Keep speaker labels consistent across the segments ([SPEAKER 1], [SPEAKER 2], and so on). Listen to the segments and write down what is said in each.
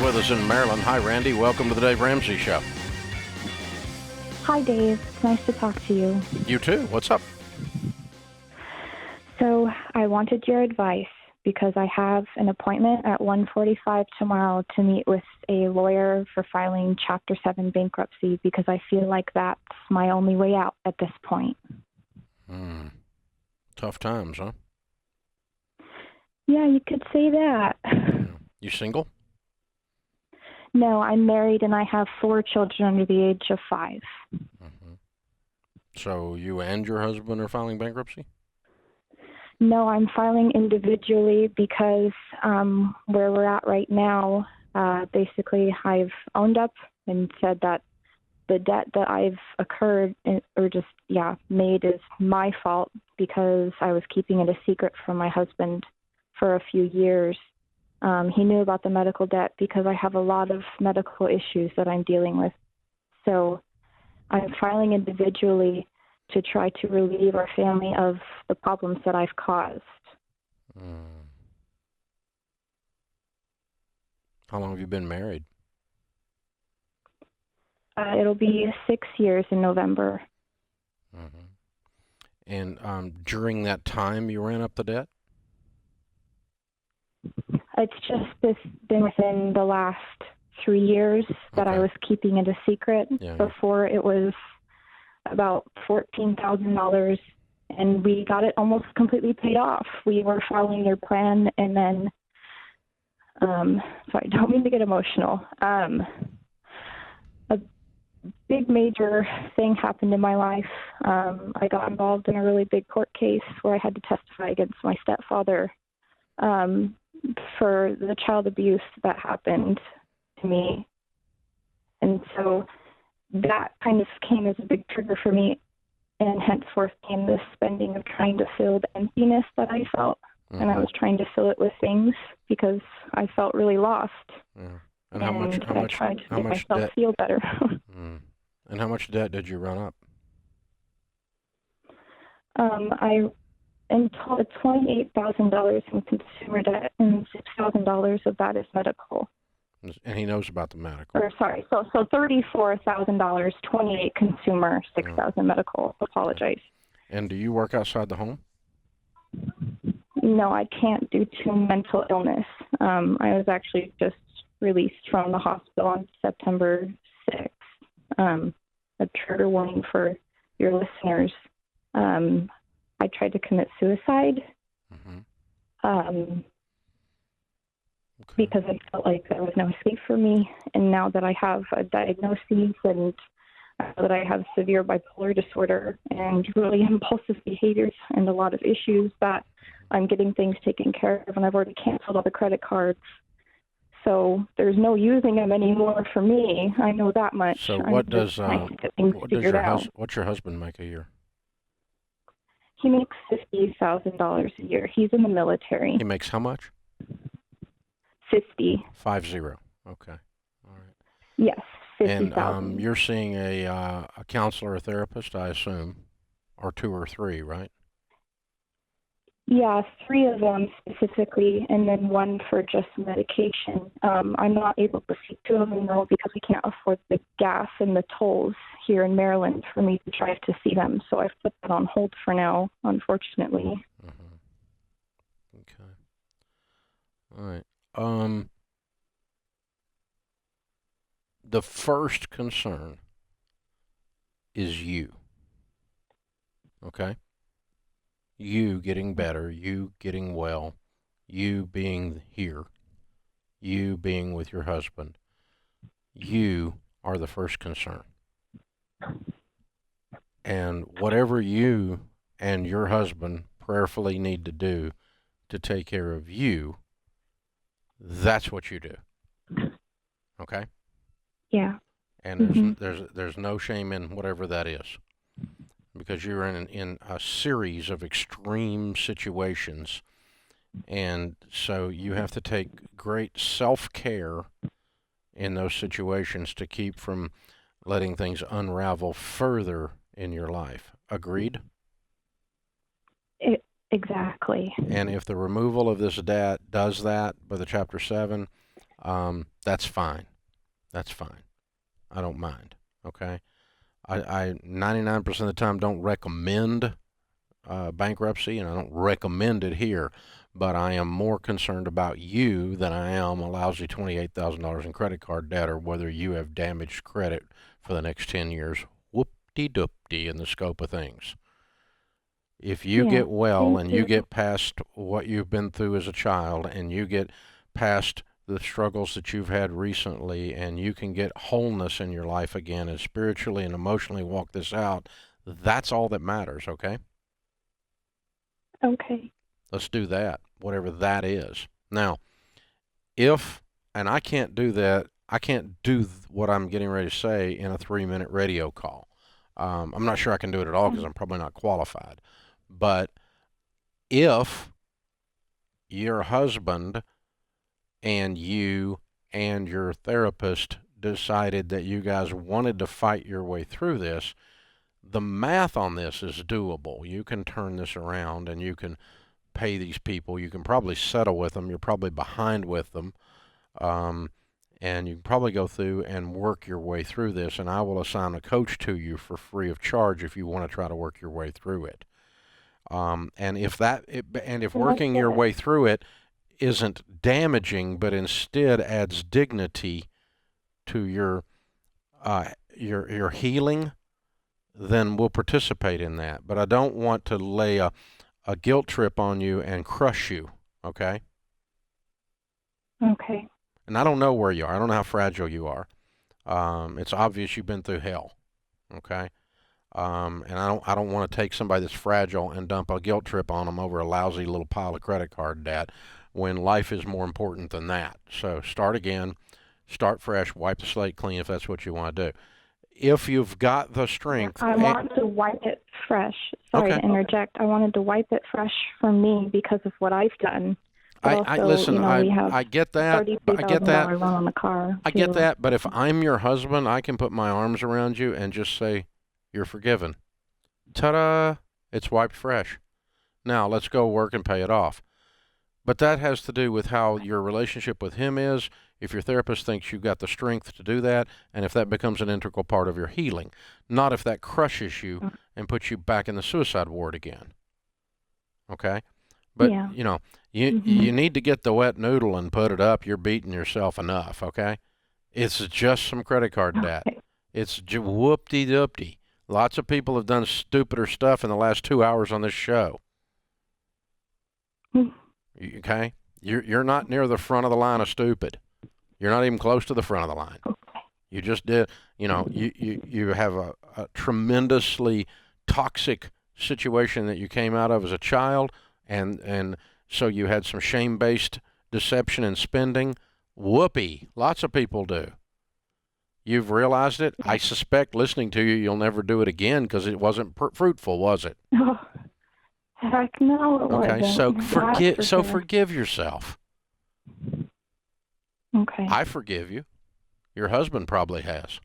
[SPEAKER 1] with us in Maryland. Hi, Randy. Welcome to the Dave Ramsey Show.
[SPEAKER 2] Hi, Dave. It's nice to talk to you.
[SPEAKER 1] You too. What's up?
[SPEAKER 2] So I wanted your advice because I have an appointment at 1:45 tomorrow to meet with a lawyer for filing Chapter 7 bankruptcy because I feel like that's my only way out at this point.
[SPEAKER 1] Tough times, huh?
[SPEAKER 2] Yeah, you could say that.
[SPEAKER 1] Yeah. You single?
[SPEAKER 2] No, I'm married and I have 4 children under the age of 5.
[SPEAKER 1] Mm-hmm. So you and your husband are filing bankruptcy?
[SPEAKER 2] No, I'm filing individually because where we're at right now, basically I've owned up and said that the debt that I've made is my fault because I was keeping it a secret from my husband for a few years. He knew about the medical debt because I have a lot of medical issues that I'm dealing with. So I'm filing individually to try to relieve our family of the problems that I've caused.
[SPEAKER 1] How long have you been married?
[SPEAKER 2] It'll be 6 years in November.
[SPEAKER 1] Mm-hmm. And during that time, you ran up the debt?
[SPEAKER 2] It's just been within the last 3 years that I was keeping it a secret.
[SPEAKER 1] Yeah.
[SPEAKER 2] Before it was about $14,000, and we got it almost completely paid off. We were following your plan, and then, sorry, don't mean to get emotional. A big major thing happened in my life. I got involved in a really big court case where I had to testify against my stepfather for the child abuse that happened to me. And so that kind of came as a big trigger for me, and henceforth came this spending of trying to fill the emptiness that I felt. Mm-hmm. And I was trying to fill it with things because I felt really lost.
[SPEAKER 1] Yeah. And how much
[SPEAKER 2] make myself
[SPEAKER 1] debt,
[SPEAKER 2] feel better.
[SPEAKER 1] And how much debt did you run up?
[SPEAKER 2] In total, $28,000 in consumer debt, and $6,000 of that is medical.
[SPEAKER 1] And he knows about the medical.
[SPEAKER 2] Or sorry, so $34,000, 28 consumer, 6,000 medical. Apologize.
[SPEAKER 1] And do you work outside the home?
[SPEAKER 2] No, I can't due to mental illness. I was actually just released from the hospital on September 6th. A trigger warning for your listeners. I tried to commit suicide. Because I felt like there was no escape for me. And now that I have a diagnosis and that I have severe bipolar disorder and really impulsive behaviors and a lot of issues, that I'm getting things taken care of, and I've already canceled all the credit cards. So there's no using them anymore for me. I know that much.
[SPEAKER 1] So what's your husband make a year?
[SPEAKER 2] He makes $50,000 a year. He's in the military.
[SPEAKER 1] He makes how much?
[SPEAKER 2] 50.
[SPEAKER 1] 50. Okay. All right.
[SPEAKER 2] Yes, 50,000.
[SPEAKER 1] And you're seeing a counselor or therapist, I assume, or 2 or 3, right?
[SPEAKER 2] Yeah, 3 of them specifically, and then 1 for just medication. I'm not able to see 2 of them, though, because we can't afford the gas and the tolls here in Maryland for me to drive to see them. So I've put that on hold for now, unfortunately.
[SPEAKER 1] Mm-hmm. Okay. All right. The first concern is you. Okay? You getting better, you getting well, you being here, you being with your husband. You are the first concern. And whatever you and your husband prayerfully need to do to take care of you, that's what you do. Okay?
[SPEAKER 2] Yeah.
[SPEAKER 1] And there's no shame in whatever that is, because you're in a series of extreme situations, and so you have to take great self-care in those situations to keep from letting things unravel further in your life. Agreed?
[SPEAKER 2] Exactly.
[SPEAKER 1] And if the removal of this debt does that by the Chapter 7, That's fine. That's fine. I don't mind. Okay. I 99% of the time don't recommend bankruptcy, and I don't recommend it here. But I am more concerned about you than I am a lousy $28,000 in credit card debt, or whether you have damaged credit for the next 10 years. Whoop-de-doop-de in the scope of things. If you get well and you get past what you've been through as a child, and you get past the struggles that you've had recently, and you can get wholeness in your life again and spiritually and emotionally walk this out, that's all that matters, okay?
[SPEAKER 2] Okay.
[SPEAKER 1] Let's do that, whatever that is. Now, and I can't do that, I can't do what I'm getting ready to say in a 3-minute radio call. I'm not sure I can do it at all because I'm probably not qualified. But if your husband and you and your therapist decided that you guys wanted to fight your way through this, the math on this is doable. You can turn this around and you can pay these people. You can probably settle with them. You're probably behind with them. And you can probably go through and work your way through this, and I will assign a coach to you for free of charge if you want to try to work your way through it. And if working your way through it isn't damaging, but instead adds dignity to your healing, then we'll participate in that. But I don't want to lay a guilt trip on you and crush you, okay?
[SPEAKER 2] Okay.
[SPEAKER 1] And I don't know where you are. I don't know how fragile you are. It's obvious you've been through hell, okay? And I don't want to take somebody that's fragile and dump a guilt trip on them over a lousy little pile of credit card debt when life is more important than that. So start again, start fresh, wipe the slate clean if that's what you want to do. If you've got the strength.
[SPEAKER 2] I want to wipe it fresh. Sorry to interject. I wanted to wipe it fresh for me because of what I've done.
[SPEAKER 1] Listen, I get that. I get that.
[SPEAKER 2] Loan on the car,
[SPEAKER 1] I get that. But if I'm your husband, I can put my arms around you and just say, you're forgiven. Ta-da! It's wiped fresh. Now let's go work and pay it off. But that has to do with how your relationship with him is, if your therapist thinks you've got the strength to do that, and if that becomes an integral part of your healing, not if that crushes you and puts you back in the suicide ward again. Okay? But, you need to get the wet noodle and put it up. You're beating yourself enough, okay? It's just some credit card debt. It's whoop-de-doop-de. Lots of people have done stupider stuff in the last 2 hours on this show. Okay? You're not near the front of the line of stupid. You're not even close to the front of the line. You just did, you have a tremendously toxic situation that you came out of as a child, and so you had some shame-based deception and spending. Whoopee. Lots of people do. You've realized it. I suspect listening to you, you'll never do it again because it wasn't fruitful, was it?
[SPEAKER 2] Oh, heck no, it wasn't.
[SPEAKER 1] Okay, so forgive yourself.
[SPEAKER 2] Okay.
[SPEAKER 1] I forgive you. Your husband probably has.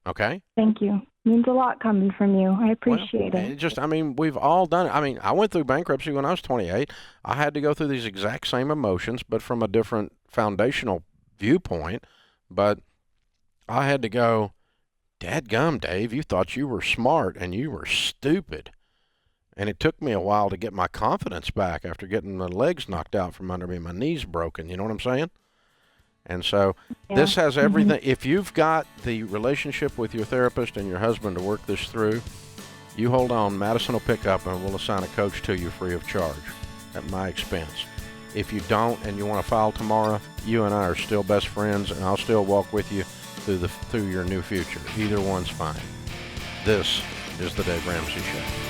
[SPEAKER 1] Okay?
[SPEAKER 2] Thank you. Means a lot coming from you. I appreciate it.
[SPEAKER 1] We've all done it. I went through bankruptcy when I was 28. I had to go through these exact same emotions, but from a different foundational viewpoint. But I had to go, dadgum, Dave, you thought you were smart and you were stupid. And it took me a while to get my confidence back after getting my legs knocked out from under me, my knees broken. You know what I'm saying? And so this has everything. If you've got the relationship with your therapist and your husband to work this through, you hold on. Madison will pick up and we'll assign a coach to you free of charge at my expense. If you don't and you want to file tomorrow, you and I are still best friends, and I'll still walk with you through your new future. Either one's fine. This is the Dave Ramsey Show.